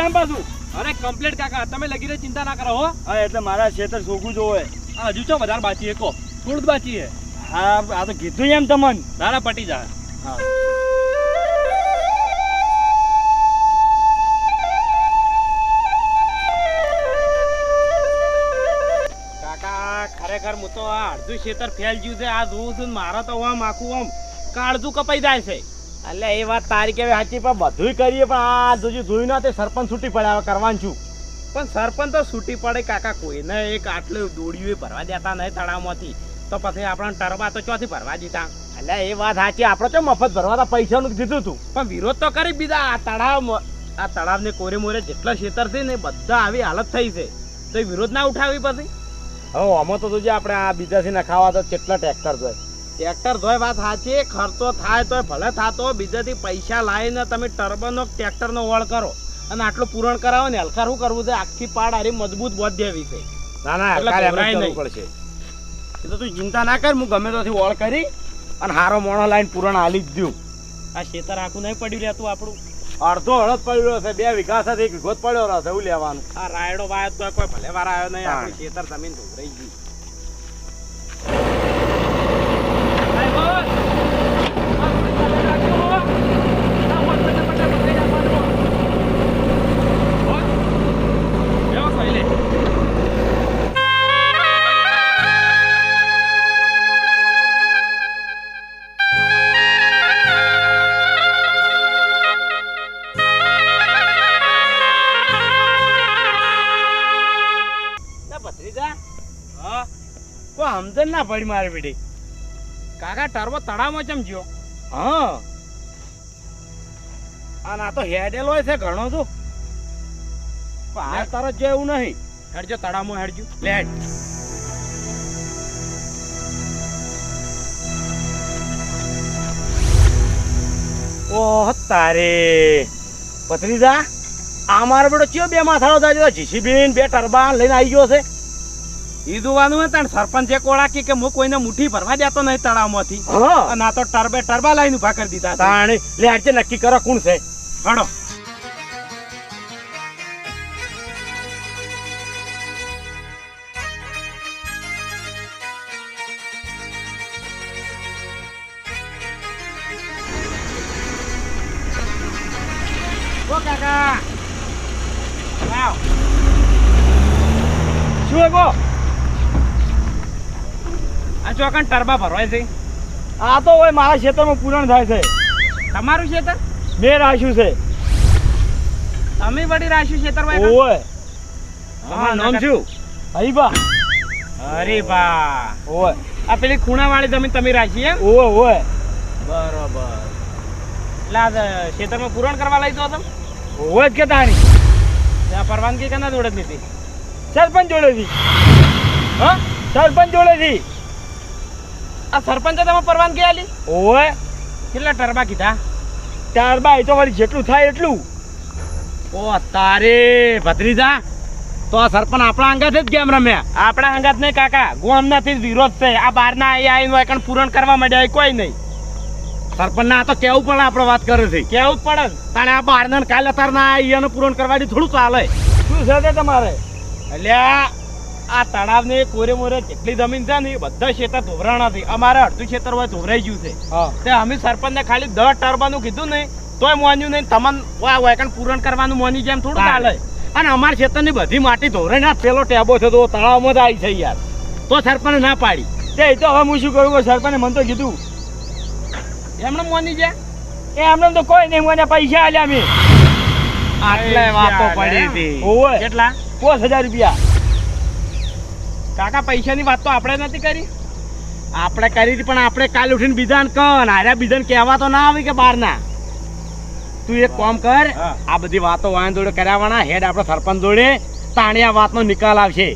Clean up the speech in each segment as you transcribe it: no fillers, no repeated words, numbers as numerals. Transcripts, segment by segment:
જાય પાછું. અરે કમ્પ્લીટ કાકા, તમે લગીને ચિંતા ના કરો હો. હા એટલે મારા ખેતર સોગું જોવે. હજુ તો વધારે બાકી છે, કો થોડું જ બાકી છે. હા આ તો કીધું એમ તમને. નાના પટી જાય. હા કાકા ખરેખર હું તો આ અડધું ખેતર ફેલ ગયું છે. આ જોઉં છું મારા તો આમ આખું આમ કાળજું કપાઈ જાય છે. એટલે એ વાત તારી કેવી સાચી, પણ બધુંય કરીએ પણ આ જોયું ના તે સરપંચ છૂટી પડે હવે કરવાનું છું. પણ સરપંચ તો છૂટી પડે કાકા, કોઈને એક આટલું દોડ્યું ભરવા દેતા નહીં તળાવમાંથી, તો પછી આપણને ટરબા તો ચોથી ભરવા દીધા. એટલે એ વાત સાચી, આપણે તો મફત ભરવાના પૈસાનું દીધું હતું. પણ વિરોધ તો કરી બીજા આ તળાવને કોરે મોરે જેટલા ખેતર છે ને બધા આવી હાલત થઈ છે, તો એ વિરોધ ના ઉઠાવી પછી. હવે આમાં તો જોજે આપણે આ બીજાથી ના ખાવા તો કેટલા ટ્રેક્ટર જોઈએ. ટ્રેક્ટર ધોય વાત સાચી, ખર્ચો થાય તો ભલે થાતો, બીજાથી પૈસા લાવીને તમે ટર્બોનો ટ્રેક્ટરનો વળ કરો અને આટલું પૂરણ કરાવો ને હલકા શું કરવું છે, આખી પાડ હારી મજબૂત બોધ દેવી છે. ના ના એટલે કરવું નહીં પડશે. એ તો તું ચિંતા ના કર, હું ગમે ત્યાંથી વળ કરી અને હારો મોણો લાઈન પૂરણ હાલી જ દઉં. આ ખેતર આખું નહીં પડ્યું રહેતું આપણું. અડધો હળદ પડ્યો છે, 2 વીઘા સાથે 1 વીઘો જ પડ્યો રહેશે, એવું લેવાનું. આ રાયડો વાયો તો કોઈ ભલે વાર આવ્યો નહીં, આપણું ખેતર જમીન ધોવરાઈ ગઈ. સમજણ ના પડી મારી બેટી. કાકા ટર્બો તળાવમાં ચમ ગયો? હા અને આ તો હેડેલો છે ઘણો તો, પણ આ તરત જો એવું નહીં. હેડજો તળાવમાં હેડજો. લેટ ઓહ તારે પત્રીજા, આ મારો બેટો ચિયો 2 માથાળો થાય છે, જીસીબી 2 ટરબા લઈને આવી ગયો છે. ઈ જોવાનું હતા ને સરપંચે કોળાકી કે હું કોઈને મુઠ્ઠી ભરવા દેતો નહીં તળાવમાંથી, અને આ તો ટરબા લાઈને ઉભા કરી દીધા. તાણી લે આજે નક્કી કરો કોણ છે. હડો ઓ કાકા આવ. શું ગો આ ચોકન ટરબા ભરવાય છે. આ તો હોય મારા ક્ષેત્રમાં પૂરણ થાય છે. તમારું ખેતર? મેં રાખ્યું છે. તમે વળી રાખ્યું ખેતર? ઓય તમારું નામ શું? હરીબા. હરીબા. ઓય આ પેલી ખૂણાવાળી જમીન તમે રાખી એમ? ઓય ઓય બરોબર. એટલે આ ખેતરમાં પૂરણ કરવા લઈ દો તમે? ઓય જ કે તાણી ત્યાં પરવાનગી કેના જોડે જ નથી? સરપંચ જોડેથી. હા સરપંચ જોડેથી. આ સરપંચે તમે પરવાનગી આલી? ઓય કેટલા ટરબા કીધા? ટરબા એ તો વળી જેટલું થાય એટલું. ઓ તારે ભત્રીજા, તો આ સરપંચ આપણા અંગાત જ કેમ રમ્યા? આપણા અંગાત નહીં કાકા, ગામનાથી જ વિરોધ છે. આ બહારના આવીને એકણ પૂરણ કરવા માંડ્યા કોઈ નહીં. સરપંચ ના તો કેવું પણ આપણે વાત કરે છે. કેવું જ પડે તાણે. આ બહારના કાલે અત્યારના અહીંયાનું પૂરણ કરવાથી થોડું ચાલે. શું છે તે તમારે? એટલે આ તળાવને કોરે મોરે જેટલી જમીન છે ને એ બધા ખેતર ધોવરાણા છે. અમારે અડધું ખેતર હોય ધોવરાઈ ગયું છે. તે અમે સરપંચને ખાલી 10 ટરબાનું કીધું ને તોય મોન્યું નહીં. તમને વાયકણ પૂરણ કરવાનું મોની જેમ થોડું ચાલે. અને અમારા ખેતરની બધી માટી ધોવરાઈ ના પેલો ટેબો છે તો તળાવમાં જ આવી છે યાર. તો સરપંચે ના પાડી. તે તો હવે હું શું કરું? સરપંચે મને તો કીધું એમને મોની છે. એ એમને તો કોઈ નહીં, મને પૈસા આલ્યા મેં. આટલે વાતો પડી હતી. ઓય કેટલા? 5000 રૂપિયા. કાકા પૈસાની વાત તો આપણે નથી કરી. આપણે કરી હતી, પણ આપણે કાલે ઉઠીને બીજાને કન હાર્યા બીજાને કહેવા તો ના આવી કે બહાર ના. તું એક કામ કર, આ બધી વાતો વાન જોડે કરાવવાના. હેડ આપણે સરપંચ જોડે તાણે આ વાતનો નિકાલ આવશે.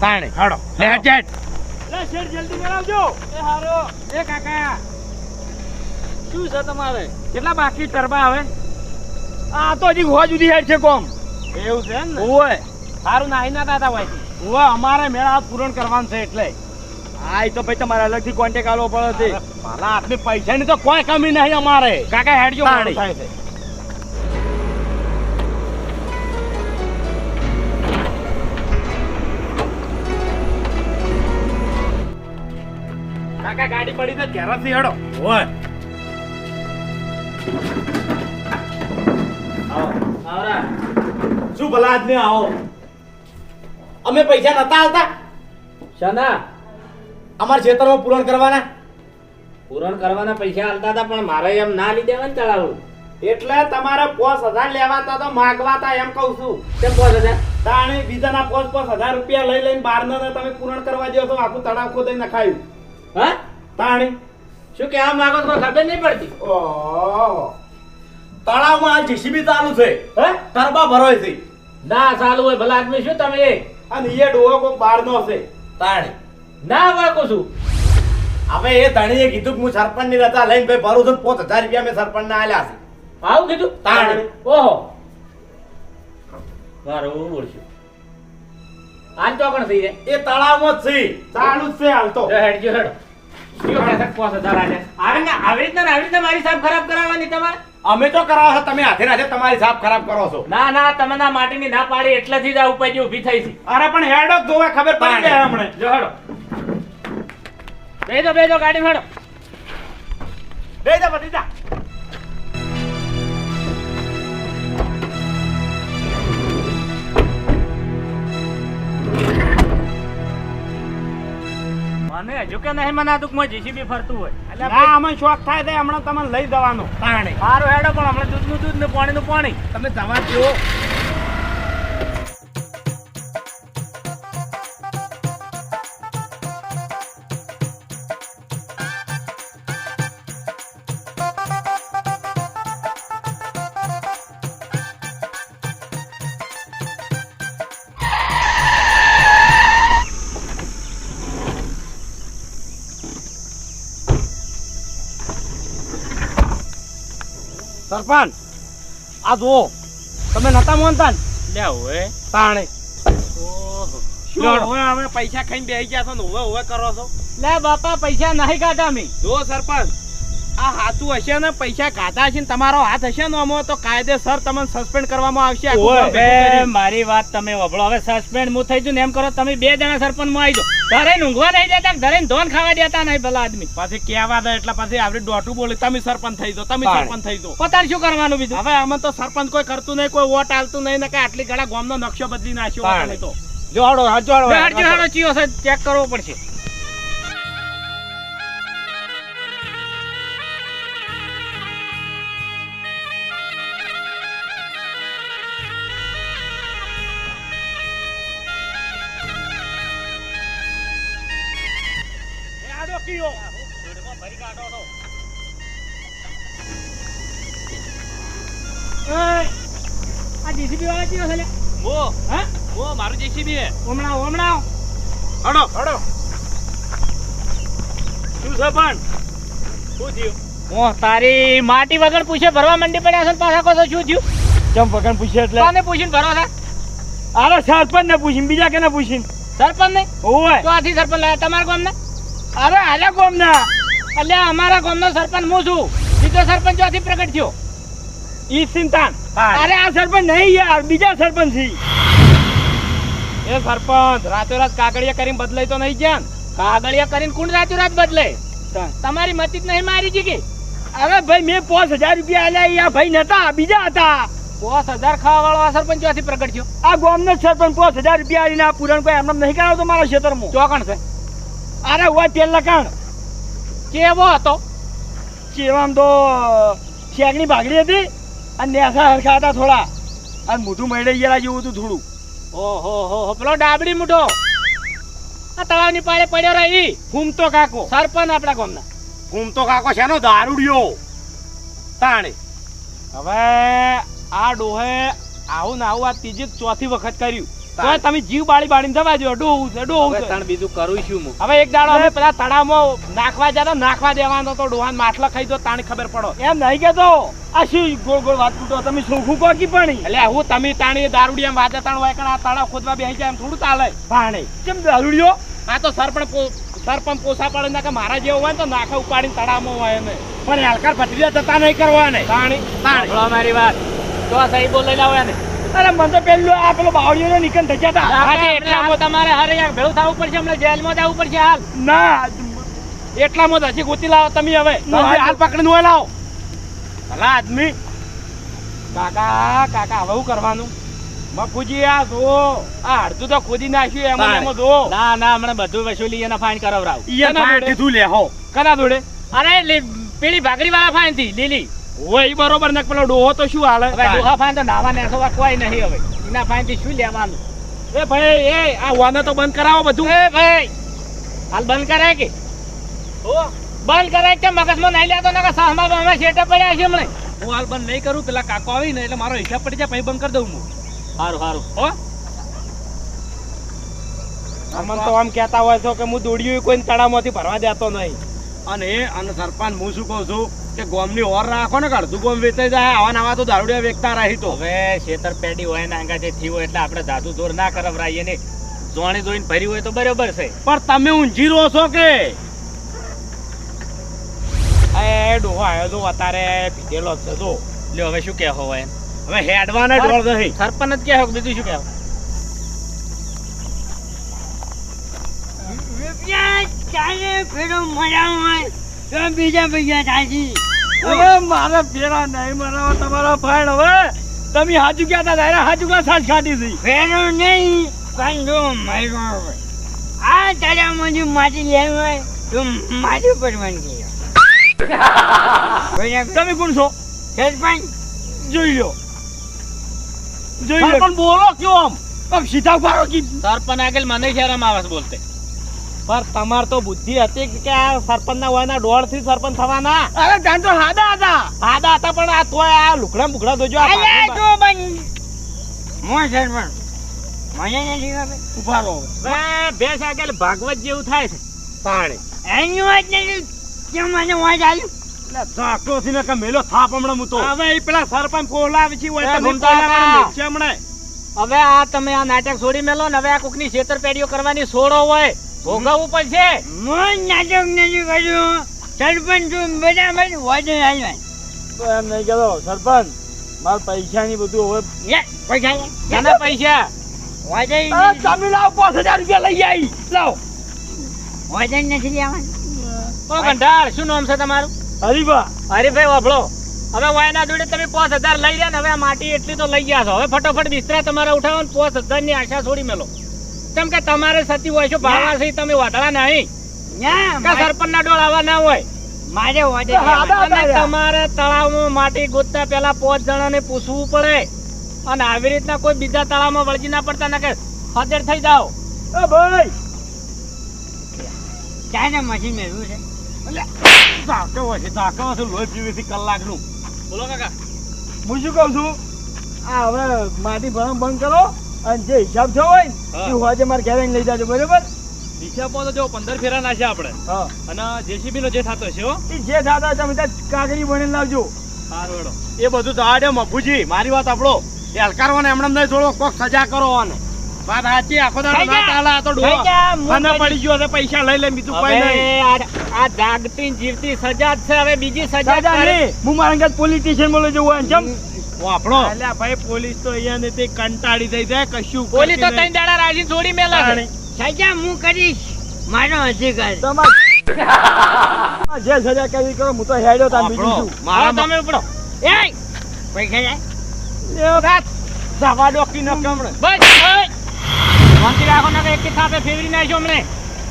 તાણે હડો લેટ જેટ. લે શેર જલ્દી કરાવજો. એ હારો. એ કાકા શું છે તમારે? કેટલા બાકી ટરબા હવે? આ તો હજી હોવા જુદી હેડ છે કોમ. એવું છે ને? ઓય સારું નાહી ના દાદા હોય. ઓય અમારે મેળા પૂરણ કરવાનું છે એટલે. હા એ તો ભાઈ તમારે અલગથી કોન્ટેક્ટ આલવો પડે છે. મારા હાથની પૈસાની તો કોઈ કમી નહીં અમારે. કાકા હેડજો. તાણી. થાય છે કાકા ગાડી પડી તો ઘેરથી હેડો ઓય આવરા શું ભલા આદમી આવો અમે પૈસા નતા આલતા શાના અમારા ખેતરમાં પૂરણ કરવાના પૂરણ કરવાના પૈસા આલતા હતા પણ મારે એમ ના લીધે ને ચડાવું એટલે તમારે 5000 લેવાતા તો માગવાતા એમ કહું છું કેમ 5000 તાણે બીજાના 5000 રૂપિયા લઈ લઈને બારનો ને તમે પૂરણ કરવા જેવો તો આખું તળાવ ખોદઈ નખાયું હા તાણે શું કહેવા માંગો તો ખબર નહીં પડતી ઓહો તળાવમાં આ જીસીબી ચાલુ છે હે ટરબા ભરોય છે ના ચાલુ હોય ભલા આદમી શું તમે અને એ ડોહો કોક બારનો છે તાણે ના વાકો છું હવે એ ધણીએ કીધું કે હું સરપંચ ની રજા લઈને ભાઈ ભરું છું 5000 રૂપિયા મેં સરપંચ ને આલ્યા છે આવું કીધું તાણે ઓહો બરોબર બોલશું હાલ તો કોણ થઈ જાય એ તળાવમાં જ છે ચાલુ જ છે હાલ તો હેડજો હેડો કયો કહેતા 5000 આલ્યા આવી રીતના મારી સાહેબ ખરાબ કરાવવાની તમારે અમે તો કરાવો છો તમે હાથે હાથે તમારી સાફ ખરાબ કરો છો ના ના તમે ના માટીની ના પાડી એટલેથી જ આ ઉપાય ઊભી થઈ છે અરે પણ હેડો જોવા ખબર પડી જાય હમણે જો હેડો બેજો ગાડી હેડો બેજા બટીજા મને હજુ કે નહીં મને દુઃખમાં જીસીબી ફરતું હોય એટલે ના અમે શોખ થાય તે હમણાં તમને લઈ જવાનો તાણે સારું હેડો પણ હમણાં દૂધનું દૂધ ને પાણીનું પાણી તમે જવા દો સરપંચ આ જુઓ તમે નતા માનતા ને લે હવે તાણે ઓહો શું હવે પૈસા ખાઈને બેસી ગયા છો ને હવે કરો છો લે બાપા પૈસા નહીં કાઢા અમે જો સરપંચ આ હાથું હશે ને પૈસા કાઢા છે ને તમારો હાથ હશે ને આમાં તો કાયદેસર તમને સસ્પેન્ડ કરવામાં આવશે મારી વાત તમે વભળો હવે સસ્પેન્ડ હું થઈ જઉં ને એમ કરો તમે 2 જણા સરપંચ માં આવી જાઓ ઘરે ઊંઘવા નહીં દેતા ઘરે ધોન ખાવા દેતા નહીં ભલા આદમી પાછી કહેવા દે એટલે પછી આપણે દોઢું બોલી તમે સરપંચ થઈ જાઓ તમે સરપંચ થઈ જાઓ પતાર શું કરવાનું બીજું હવે આમાં તો સરપંચ કોઈ કરતું નહીં કોઈ વોટ આલતું નહીં ને કે આટલી ઘણા ગામનો નકશો બદલી નાખ્યો તમે તો જોડો જોડો ચિયો છે ચેક કરવો પડશે આ જીસીબી વાળા કયો છે લે ઓ મારું જીસીબી હે ઓમણાઓ હડો શું છે પણ શું થયું ઓ તારી માટી વગર પૂછે ભરવા મંડી પડ્યા છે પાછા કહો શું થયું કેમ વગર પૂછે એટલે કોને પૂછીને ભરો છે અરે સરપંચ ને પૂછીને બીજા કેને પૂછીને સરપંચ ને ઓય તો આથી સરપંચ લાયા તમારા ગામ ને અરે આલે કોમ ના એટલે અમારા ગામનો સરપંચ હું છું બીજો સરપંચ ચોથી પ્રગટ થયો ઈ સિંતાન અરે આ સરપંચ નહીં યાર બીજા સરપંચ છે એ સરપંચ રાતોરાત કાગળિયા કરીને બદલાય તો નહીં જ્યાં કાગળિયા કરીને કોણ રાતોરાત બદલે તમારી મતી જ નહીં મારી જી કે અરે ભાઈ મેં 5000 રૂપિયા આલ્યા ભાઈ નતા બીજા હતા 5000 ખાવા વાળો આ સરપંચ ચોથી પ્રગટ થયો આ ગામનો સરપંચ 5000 રૂપિયા આલીને આ પૂરણ કોઈ એમને નહીં કરાવતો મારા ક્ષેત્રમાં ચોકણ છે અરે ઓય તેલ લકાણ કેવો હતો કેવામ તો શેકની ભાગડી હતી અને નેસા હરખા હતા થોડા અને મોઢું મળી ગયેલા જેવું હતું થોડું ઓહો પેલો ડાબડી મુઠો આ તળાવની પાળે પડ્યો રહી ઘૂમતો કાકો સરપંચ આપણા ગામના ઘૂમતો કાકો શેનો દારૂડિયો તાણે હવે આ ડોહે આવું ને આવું આ ત્રીજી ચોથી વખત કર્યું તો તમે જીવ બાળીને જવા દો ડોહું છે બીજું કરું છું હું હવે એક દાડો અમે પેલા તળાવમાં નાખવા જતો નાખવા દેવાનો તો ડોહાન માટલા ખાઈ દો તાણી ખબર પડો એમ નહીં કેતો આ શું ગોળ ગોળ વાત પૂટો તમે સોખું કોકી પાણી એટલે હું તમે તાણી દારૂડિયા વાજે તાણ હોય કે આ તળાવ ખોદવા બેસી જાય એમ થોડું ચાલે પાણી કેમ દારૂડિયો આ તો સરપંચ પોસા પડે ના કે મારા જેવું હોય તો નાખા ઉપાડીને તળાવમાં હોય એને પણ હલકાર ભત્રીજા જતા નહીં કરવા ને તાણી મારી વાત તો આ સહી બોલ લઈ લાવો એને અરે મને તો પેલું આ પેલો બાવળીઓનો નિકન થઈ ગયા હતા એટલે તમારે હરે યાર ભેળું થવું પડશે હમણાં જેલમાં જવું પડશે હાલ ના એટલામાં જ હજી ગોતી લાવો તમે હવે હાલ પકડીને હોય લાવો ભલા આદમી કાકા કાકા હવે શું કરવાનું મફુજી આ જો આ અડધું તો ખોદી નાખ્યું એમાં જો ના હમણાં બધું વસૂલી એના ફાઈન કરાવરાવ કીધું લે હો કના જોડે અરે પેલી ભાગરી વાળા ફાઈન થી લીલી હોય ઈ બરોબર ને પેલો ડોહો તો શું હાલે હવે ડોહા ફાઈન તો નાવા નેસવા કોઈ નહીં હવે એના ફાઈન થી શું લેવાનું એ ભાઈ એ આ વાને તો બંધ કરાવો બધું એ ભાઈ હાલ બંધ કરાય કે બંધ કરાય કે મગજમાં નહીં લેતો ને સાહમાં અમે શેટે પડ્યા છે હમણે હું હાલ બંધ નહીં કરું પેલા કાકો આવી ને એટલે મારો હિસાબ પડી જાય પછી બંધ કરી દઉં હું સારું હો અમન તો આમ કહેતા હોય છો કે હું દોડ્યું કોઈ તળાવમાંથી ભરવા દેતો નહીં અને સરપંચ હું શું કહું છું કે ગોમની ઓર રાખો ને અડધું ગોમ વેચાઈ જાય આવા નવા તો દારૂડિયા વેચતા રહી તો હવે છેતરપેટી હોય ને આંગા જે થી હોય એટલે આપણે જાદુ જોર ના કરાવરાઈએ ને જોણી જોઈને ભરી હોય તો બરોબર છે પણ તમે ઊંઝી રહો છો કે એ ડોહો આવ્યો તો અત્યારે પીધેલો જ છે જો લ્યો હવે શું કહેવો હોય હવે હેડવાના ડોળ નહીં સરપંચ જ કહેવો બીજું શું કહેવું હવે મારા ફેરા નહીં મરાવા તમારા ફાઈન હવે તમે હાજુ ક્યાં હતા તારે હાજુ ક્યાં સાજ ખાધી હતી ફેરો નહીં પણ જો માર્યો હોય આ તારામાં જો માટી લેવી હોય તો મારી પરવાનગી તમે કોણ છો સરપંચ જોઈ લો પણ બોલો ક્યો આમ સીધા ઉભારો કી સરપંચ આગળ મને શરમ આવે છે બોલતે પર તમાર તો બુદ્ધિ હતી કે આ સરપંચના વયના ડોળ થી સરપંચ થવાના અરે જાણ તો હાદા હતા પણ આ તોય આ લુકડા બુકડા જોજો આ અલ્યા તો બંધ મો સરપંચ મને નથી ખબર ઉભારો ભેંસ આગળ ભાગવત જેવું થાય છે પાણી એની વાત નથી કેમ મને વાત આવ્યું એટલે ઝાકરો થી ને કે મેલો થાપ હમણાં હું તો હવે ઈ પેલા સરપંચ બોલાવે છે હોય એ તો ઘૂમતા બોલાવે છે હમણાં હવે આ તમે આ નાટક છોડી મેલો ને હવે આ કોકની છેતરપેડીઓ કરવાની છોડો હોય ભોગવવું પડશે મન નાટક નથી કર્યું સરપંચ તું બરાબર વાજે આવ્યા એમ નહીં કહેતો સરપંચ માર પૈસા ની બધું હવે પૈસા શાના પૈસા વાજે તમે લાવ 5000 રૂપિયા લઈ આવી લાવ વાજે નથી લેવાનું ઓ ગંધાર શું નામ છે તમારું હરીબા હરીભાઈ વાભળો હવે વાયના જોડે તમે 5000 લઈ રહ્યા ને હવે આ માટી એટલી તો લઈ ગયા છો હવે ફટોફટ બિસ્તરા તમારે ઉઠાવો ને 5000 ની આશા છોડી મેલો કેમ કે તમારે સતી હોય છો ભાવવા છે તમે વાટડા નહીં કે સરપંચ ના ડોળ આવા ના હોય મારે વાજે અને તમારે તળાવમાં માટી ગોતતા પહેલા 5 જણાને પૂછવું પડે અને આવી રીતના કોઈ બીજા તળાવમાં વળગી ના પડતા ના કે હાજર થઈ જાઓ એ ભાઈ ચાને મશીન મેળવ્યું છે ઝાકરો છે લોહી પીવી છે કલાકનું બોલો કાકા હું શું કહું છું આ હવે માટી ભરણ બંધ કરો અને જે હિસાબ થયો હોય ને એ હોજે મારે ઘરે લઈ જાજો બરોબર હિસાબમાં તો જો 15 ફેરા નાખ્યા આપણે હા અને જેસીબી નો જે થતો છે હો એ જે થતા તમે ત્યાં કાગળી બની લાવજો સારું હેડો એ બધું દાડે મફુજી મારી વાત આપણો એ હલકારવાને એમણે નહીં થોડો કોક સજા કરો આને વાત સાચી આખો દાડો ના ચાલે આ તો ડોહો મને પડી ગયો છે પૈસા લઈ લે બીજું કોઈ નહીં હવે આ જાગતી ને જીવતી સજા જ છે હવે બીજી સજા સજા કરે નહીં હું મારા ઘર પોલીસ સ્ટેશન માં લઈ જવું એમ વાપરો અલ્યા ભાઈ પોલીસ તો અહીંયા ને તે કંટાળી થઈ જાય કશું પોલી તો ત્રણ દાડા રાજી છોડી મેલા છે સજા હું કરીશ મારો અધિકાર જે સજા કરવી કરો હું તો હેડ્યો તા બીજું શું મારા તમે ઉપડો એ પૈસા જાય એ રાત જવા ડોકી ન કમણે બસ શાંતિ રાખો ને એક સાથે ફેરવી નાખ્યો અમને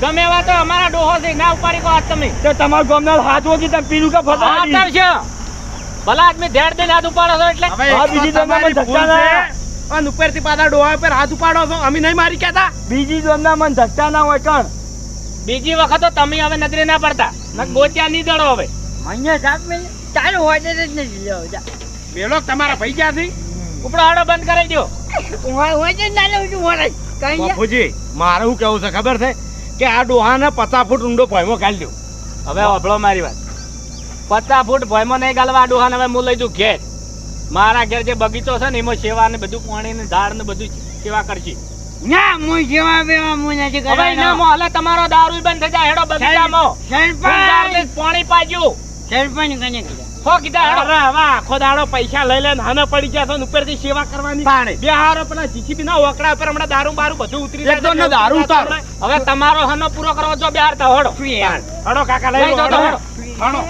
ગમે એવા તો અમારા ડોહો છે ના ઉપાડી કો હાથ તમે તો તમારા ગામના હાથ વગી તમે પીનું કા ફતા હાથ છે ભલા આદમી ધેડ દઈને હાથ ઉપાડો છો એટલે આ બીજી દોમના ધક્કા ના અને ઉપરથી પાછા ડોહા ઉપર હાથ ઉપાડો છો અમે નહીં મારી કહેતા બીજી દોમના મન ધક્કા ના હોય કણ બીજી વખત તો તમે હવે નજરે ના પડતા ન ગોત્યા નહીં દડો હવે મને સાત મિનિટ ચાલુ હોય જ નથી લેવો જા બેલો તમારા ભાઈ ક્યાંથી ઉપડો હાડો બંધ કરી દો હોય જ ના લેવું છું હોય કઈ બાપુજી મારે શું કેવું છે ખબર છે કે આ ડોહાને 50 ફૂટ ઊંડો ભોયમાં કાઢી દો હવે વાપરો મારી વાત 50 ફૂટ ભોયમાં નહીં ગાલવા આ ડોહાને હવે હું લઈ જઉં ઘેર મારા ઘેર જે બગીચો છે ને એમાં સેવા ને બધું પાણી ને ઝાડ ને બધું સેવા કરશી ના હું જેવા બેવા હું નથી હવે કરવાનો એનામાં હાલે તમારો દારૂ બંધ થઈ જાય હેડો બગીચામાં સરપંચ પાણી પાજ્યું સરપંચ કને કીધા હો કીધા હેડો. અરે હવે આખો દાડો પૈસા લઈ લે હાને પડી ગયા તો ઉપરથી સેવા કરવાની તાણે. બે હારો પેલા જીસીબી ના ઓકડા ઉપર હમણાં દારૂ બારૂ બધું ઉતરી જાય એકદમ ને દારૂ ઉતાર. હવે તમારો હનો પૂરો કરવો જો બે હાર હડો હડો કાકા લઈ લઈ લો જાઓ તો હડો હડો.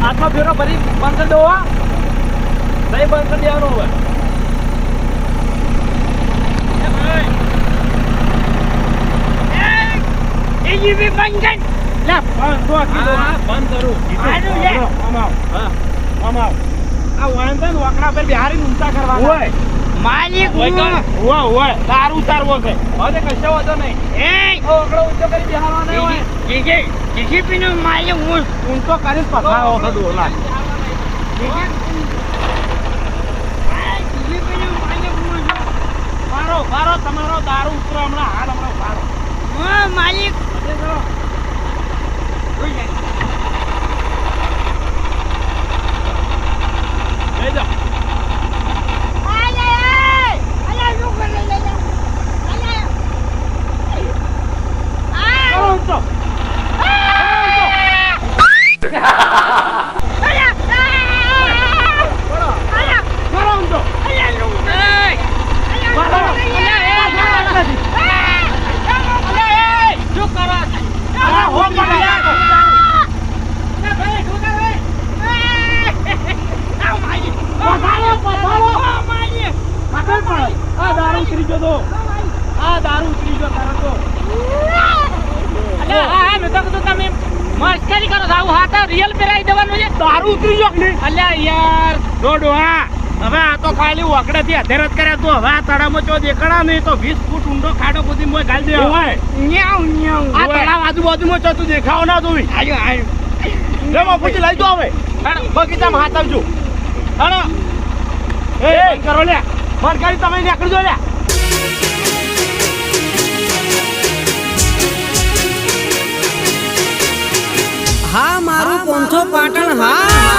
આટલો ફેરો ભરી બંધ કરી દો હો. નહીં બંધ કરી દેવાનો હવે એજીબી બંધ લે બંધ તો કીધું હા, બંધ કરું. આનું લે. આમ આવ આ વાંધો ને ઓકડા પર બિહારી ઊંચા કરવાના ઓય માલિક હોય ઓય ઓય દારૂ ઉતારવો છે હવે કશો વાંધો નહીં એ ઓકડો ઊંચો કરી બિહારવાનો નહીં હોય જીસીપી નો માલિક હું ઊંચો કરીને પથારો હતો ડોલા જીસીપી નો માલિક હું મારો મારો તમારો દારૂ ઉતરો હમણાં હાલ હમણાં મારો હું માલિક લઈ જાઓ કરો ઊંચો કરો ઊંચો અરે હો પકડી આ દારૂ ઉતરી ગયો તો આ દારૂ ઉતરી ગયો તારો તો અલ્યા, હા, મેં તો કીધું તમે મસ્કરી કરો છો. આવું હાથ રિયલ પહેરાવી દેવાનું છે. દારૂ ઉતરી ગયો કે નહીં? અલ્યા યાર દોડો હા હવે આ તો ખાલી વકડેથી અધેર જ કર્યા તું હવે આ તળાવમાં ચો દેખાડા નહીં તો 20 ફૂટ ઊંડો ખાડો બધી મોય ગાલી દે ઓય ન્યાઉ ન્યાઉ આ તળાવ આજુબાજુમાં છે તું દેખાવ ના જોઈ આજો આજો લે બાપુજી લઈ જો હવે બગીચામાં હાથ આવજો હાલો એ બંધ કરો લે બંધ કરી તમે નીકળજો લે હા મારું પોંથો પાટણ હા